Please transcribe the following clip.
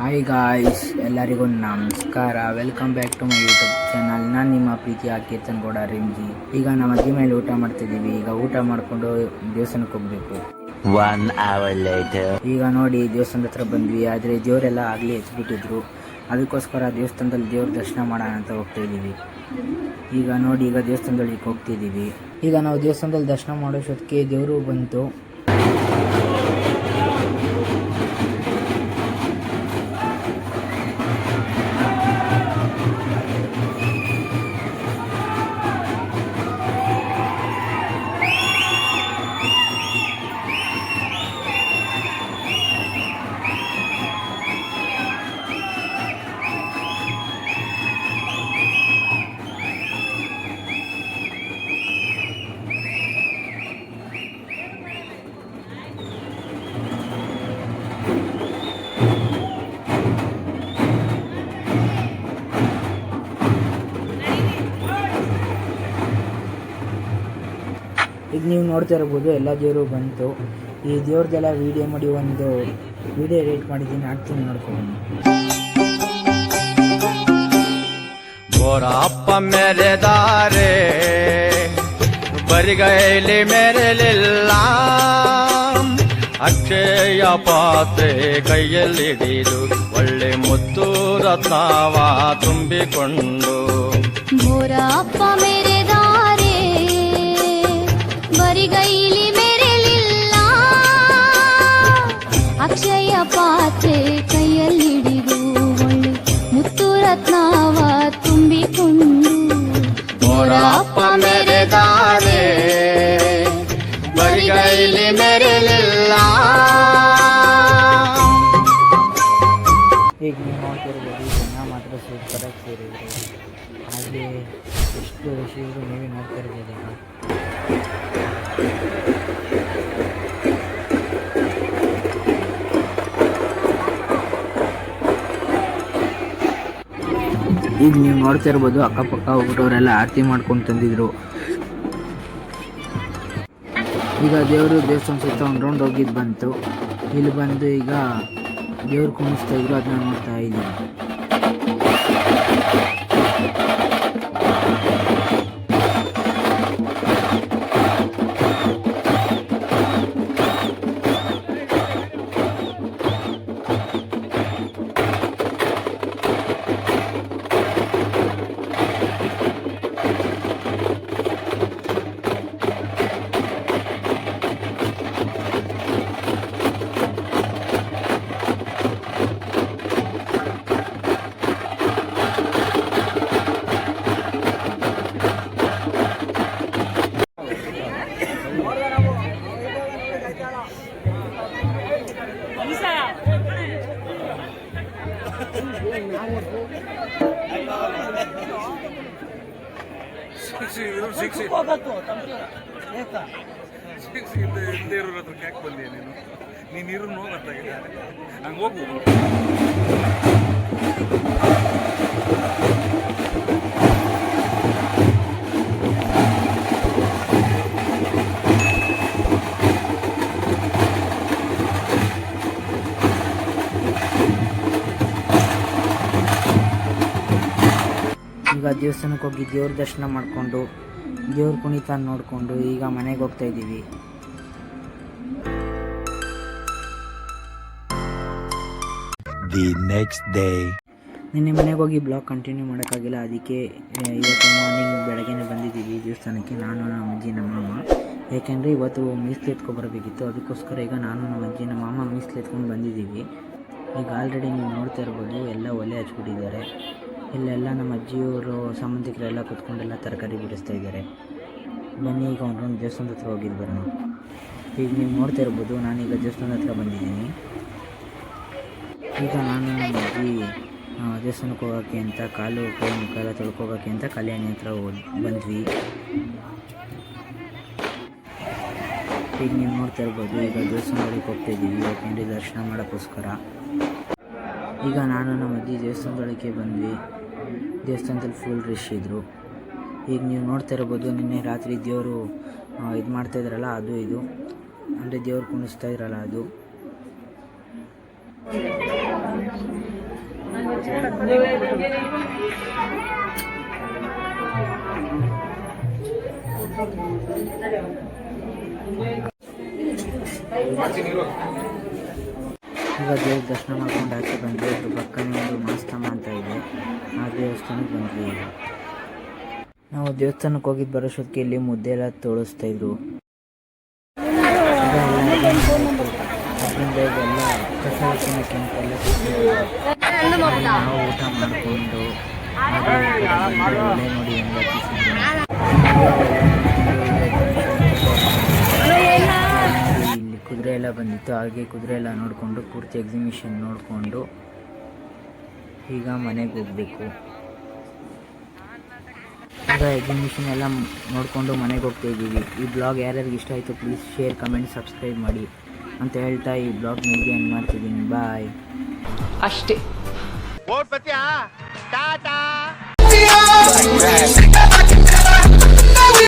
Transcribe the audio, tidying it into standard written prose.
Hi guys, ಎಲ್ಲರಿಗೂ ನಮಸ್ಕಾರ. Welcome back to my YouTube channel. ನಾನು ನಿಮ್ಮ ಪ್ರೀತಿಯ ಕೀರ್ತನ್ ಗೌಡ ರಿಂಜಿ. ಈಗ ನಮ್ಮ ಅಜ್ಜಿ ಮೇಲೆ ಊಟ ಮಾಡ್ತಿದ್ದೀವಿ. ಈಗ ಊಟ ಮಾಡಿಕೊಂಡು ದೇವಸ್ಥಾನಕ್ಕೆ ಹೋಗಬೇಕು. 1 hour later. ಈಗ ನೋಡಿ ದೇವಸ್ಥಾನದ ಹತ್ರ ಬಂದ್ವಿ. ಆದರೆ ದೇವರೆಲ್ಲ ಆಗಲಿ ಹೆಚ್ಚಿಬಿಟ್ಟಿದ್ರು. ಅದಕ್ಕೋಸ್ಕರ ದೇವಸ್ಥಾನದಲ್ಲಿ ದೇವ್ರ ದರ್ಶನ ಮಾಡೋಣ ಅಂತ ಹೋಗ್ತಾ ಇದ್ದೀವಿ. ಈಗ ನೋಡಿ, ಈಗ ದೇವಸ್ಥಾನದಲ್ಲಿ ಹೋಗ್ತಿದ್ದೀವಿ. ಈಗ ನಾವು ದೇವಸ್ಥಾನದಲ್ಲಿ ದರ್ಶನ ಮಾಡೋಷ್ಟೊತ್ತಿಗೆ ದೇವರು ಬಂತು. ಈಗ ನೀವು ನೋಡ್ತಾ ಇರ್ಬೋದು, ಎಲ್ಲ ದೇವರು ಬಂತು. ಈ ದೇವ್ರದ್ದೆಲ್ಲ ವೀಡಿಯೋ ಮಾಡಿ ಒಂದು ವೀಡಿಯೋ ಎಡಿಟ್ ಮಾಡಿದ್ದೀನಿ, ಹಾಕ್ತೀನಿ ನೋಡ್ಕೊಂಡು. ಬೋರಪ್ಪ ಮೆರೆದಾರೆ ಬರಿಗೈಲಿ ಮೆರೆಲಿಲ್ಲ, ಅಕ್ಷಯ ಪಾತ್ರೆ ಕೈಯಲ್ಲಿಡಿದು ಒಳ್ಳೆ ಮುತ್ತು ರತ್ನವ ತುಂಬಿಕೊಂಡು. ಬೋರಪ್ಪ ಮೆರೆದಾರೆ ಬರಿಗೈಲಿ ಮೆರೆಲಿಲ್ಲ, ಅಕ್ಷಯ ಪಾತ್ರೆ ಕೈಯಲ್ಲಿಡಿದು ಒಳ್ಳೆ ಮುತ್ತು ರತ್ನವ ತುಂಬಿಕೊಂಡು. ಬೋರಪ್ಪ ಮೆರೆದಾರೆ ಬರಿಗೈಲಿ ಮೆರೆಲಿಲ್ಲ. ಈಗ ನೀವು ನೋಡ್ತಿರ್ಬೋದು, ಜನ ಮಾತ್ರ ಸೂಪರಾಗಿ ಸೇರಿದ್ರು. ಹಾಗೆ ಎಷ್ಟು ಶಿವರು ನೀವೇ ನೋಡ್ತಾ ಇರ್ಬೋದು. ಈಗ ನೀವು ನೋಡ್ತಾ ಇರ್ಬೋದು, ಅಕ್ಕಪಕ್ಕ ಹೋಗ್ಬಿಟ್ಟವರೆಲ್ಲ ಆರತಿ ಮಾಡ್ಕೊಂಡು ತಂದಿದ್ರು. ಈಗ ದೇವರು ದೇವಸ್ಥಾನ ಸುತ್ತ ಒಂದು ರೌಂಡ್ ಹೋಗಿದ್ದು ಬಂತು. ಇಲ್ಲಿ ಬಂದು ಈಗ ದೇವ್ರು ಕುಣಿಸ್ತಾ ಇದ್ರು, ಅದನ್ನ ನೋಡ್ತಾ ಇದ್ದೀವಿ. ಯಾಕೆ ಬಂದಿ ನೀನು ಇರು ನೋಡ್ತಾಗಿದೆ ಹಂಗೆ ಹೋಗು. ಈಗ ದೇವಸ್ಥಾನಕ್ಕೆ ಹೋಗಿ ದೇವ್ರ ದರ್ಶನ ಮಾಡಿಕೊಂಡು ದೇವ್ರ ಕುಣಿತ ನೋಡಿಕೊಂಡು ಈಗ ಮನೆಗೆ ಹೋಗ್ತಾ ಇದ್ದೀವಿ. The next day. ನಿನ್ನೆ ಮನೆಗೆ ಹೋಗಿ ಬ್ಲಾಗ್ ಕಂಟಿನ್ಯೂ ಮಾಡೋಕ್ಕಾಗಿಲ್ಲ, ಅದಕ್ಕೆ ಇವತ್ತು ಮಾರ್ನಿಂಗ್ ಬೆಳಗ್ಗೆನೇ ಬಂದಿದ್ದೀವಿ ದೇವಸ್ಥಾನಕ್ಕೆ, ನಾನು ನಮ್ಮ ಅಜ್ಜಿ ನಮ್ಮ ಮಾಮ. ಯಾಕೆಂದರೆ ಇವತ್ತು ಮೀಸಲು ಎತ್ಕೊಬರಬೇಕಿತ್ತು, ಅದಕ್ಕೋಸ್ಕರ ಈಗ ನಾನು ನಮ್ಮ ಅಜ್ಜಿ ನಮ್ಮ ಮಾಮ ಮೀಸಲು ಎತ್ಕೊಂಡು ಬಂದಿದ್ದೀವಿ. ಈಗ ಆಲ್ರೆಡಿ ನೀವು ನೋಡ್ತಾ ಇರ್ಬೋದು, ಎಲ್ಲ ಒಲೆ ಹಚ್ಬಿಟ್ಟಿದ್ದಾರೆ. ಇಲ್ಲೆಲ್ಲ ನಮ್ಮ ಅಜ್ಜಿಯವರು ಸಂಬಂಧಿಕರೆಲ್ಲ ಕೂತ್ಕೊಂಡೆಲ್ಲ ತರಕಾರಿ ಬಿಡಿಸ್ತಾ ಇದ್ದಾರೆ. ಬನ್ನಿ ಈಗ ಒಂದು ದೇವಸ್ಥಾನದ ಹತ್ರ ಹೋಗಿದ್ದು ಬರೋಣ. ಈಗ ನೀವು ನೋಡ್ತಾ ಇರ್ಬೋದು, ನಾನೀಗ ದೇವಸ್ಥಾನದ ಹತ್ರ ಬಂದಿದ್ದೀನಿ. ಈಗ ನಾನು ನಮ್ಮ ಅಜ್ಜಿ ದೇವಸ್ಥಾನಕ್ಕೆ ಹೋಗೋಕ್ಕೆ ಅಂತ ಕಾಲು ಕೈ ಮುಖ ತೊಳ್ಕೊಗೋಕ್ಕೆ ಅಂತ ಕಲ್ಯಾಣಿ ಹತ್ರ ಬಂದ್ವಿ. ಈಗ ನೀವು ನೋಡ್ತಾ ಇರ್ಬೋದು, ಈಗ ದೇವಸ್ಥಾನಗಳಿಗೆ ಹೋಗ್ತಾಯಿದ್ದೀವಿ, ಯಾಕೆಂದರೆ ದರ್ಶನ ಮಾಡೋಕ್ಕೋಸ್ಕರ. ಈಗ ನಾನು ನಮ್ಮ ಅಜ್ಜಿ ದೇವಸ್ಥಾನದೊಳಗೆ ಬಂದ್ವಿ. ದೇವಸ್ಥಾನದಲ್ಲಿ ಫುಲ್ ರಶ್ ಇದ್ದರು. ಈಗ ನೀವು ನೋಡ್ತಾ ಇರ್ಬೋದು, ನಿನ್ನೆ ರಾತ್ರಿ ದೇವರು ಇದು ಮಾಡ್ತಾಯಿದ್ರಲ್ಲ, ಅದು ಇದು ಅಂದರೆ ದೇವ್ರು ಕುಣಿಸ್ತಾ ಇದ್ರಲ್ಲ ಅದು. ಈಗ ದೇವ್ರ ದರ್ಶನ ಮಾಡ್ಕೊಂಡು ಆಚೆ ಬಂದರೆ ಅದ್ರ ಪಕ್ಕನೇ ಒಂದು ಮಾಸ್ತಮ್ಮ ಅಂತ ಇದೆ. ಆ ದೇವಸ್ಥಾನಕ್ಕೆ ಬಂದ್ವಿ. ಈಗ ನಾವು ದೇವಸ್ಥಾನಕ್ಕೆ ಹೋಗಿದ್ದು ಬರೋಷ್ಟೊತ್ತಿಗೆ ಇಲ್ಲಿ ಮುದ್ದೆ ಎಲ್ಲ ತೋಳಿಸ್ತಾಯಿದ್ರು. ಅದರಿಂದ ಇದೆಲ್ಲ ಪ್ರಸಾದ ಕೆಂಪೆಲ್ಲ ನಾವು ಊಟ ಮಾಡಿಕೊಂಡು ಒಳ್ಳೆ ನೋಡಿ ಹೆಂಗೆ ಇಲ್ಲಿ ಕುದುರೆ ಎಲ್ಲ ಬಂದಿತ್ತು. ಹಾಗೆ ಕುದುರೆ ಎಲ್ಲ ನೋಡಿಕೊಂಡು ಪೂರ್ತಿ ಎಕ್ಸಿಬಿಷನ್ ನೋಡಿಕೊಂಡು ಈಗ ಮನೆಗೆ ಹೋಗಬೇಕು. ಈಗ ಎಕ್ಸಿಬಿಷನ್ ಎಲ್ಲ ನೋಡಿಕೊಂಡು ಮನೆಗೆ ಹೋಗ್ತಾ ಇದ್ದೀವಿ. ಈ ಬ್ಲಾಗ್ ಯಾರ್ಯಾರಿಗೆ ಇಷ್ಟ ಆಯಿತು ಪ್ಲೀಸ್ ಶೇರ್, ಕಮೆಂಟ್, ಸಬ್ಸ್ಕ್ರೈಬ್ ಮಾಡಿ ಅಂತ ಹೇಳ್ತಾ ಈ ಬ್ಲಾಗ್ ನಿಮಗೆ ಎಂಡ್ ಮಾಡ್ತಿದ್ದೀನಿ. ಬಾಯ್. ಅಷ್ಟೇ. ಓಟ್ ಬತ್ತೀಯಾ ಟಾಟಾ.